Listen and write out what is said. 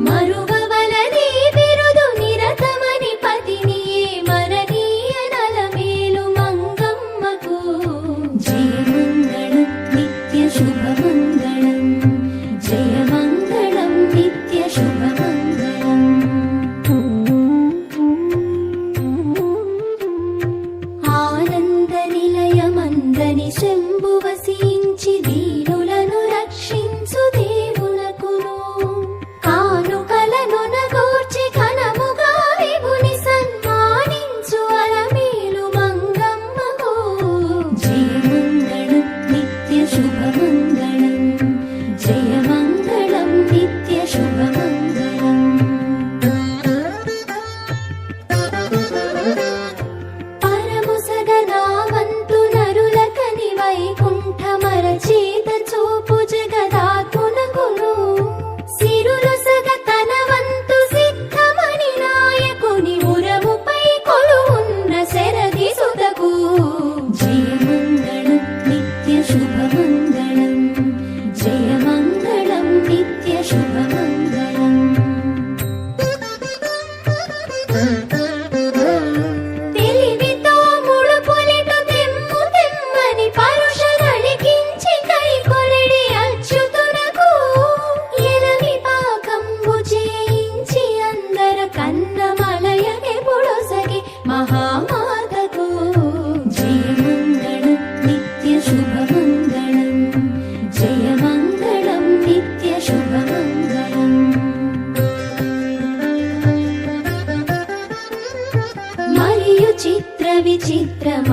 మరువవలనే బిరుదు నిరతమని పతినియే మరణీయ నలమేలు మంగమ్మకు జయమంగళం నిత్య శుభమంగళం జయమంగళం నిత్య శుభమంగళం. ఆనంద నిలయమందని శంభు వసించి దీనులను రక్షించు దేవునకును కానుకలను నగూర్చి ఘనముగా విభుని సన్మానించు అలమేలు మంగమ్మకు జయమంగళం నిత్య శుభమంగళం జయమంగళం నిత్య శుభమంగళం. పరముసగనావంతు నరులకని వైకుంఠమరచేత చూపు జగదాత్మునకును సిరులు సగ తన వంతు సిద్ధమని నాయకుని ఉరముపై కొలువున్న శరది సుతకు జయమంగళం నిత్య శుభమంగళం జయమంగళం నిత్య శుభమంగళం. తెలివితో ముడుపులిటు తెమ్ము తెమ్మని పరుషనలికించి కైకొలిడి అచ్యుతునకు ఎలవి పాకంబు చేయించి అందర కన్నమలయకి పొడొసగి మహామాతకు జయమంగళం నిత్య శుభమంగళం జయమంగళం నిత్య శుభమంగళం. మరియు చిత్ర విచిత్రమ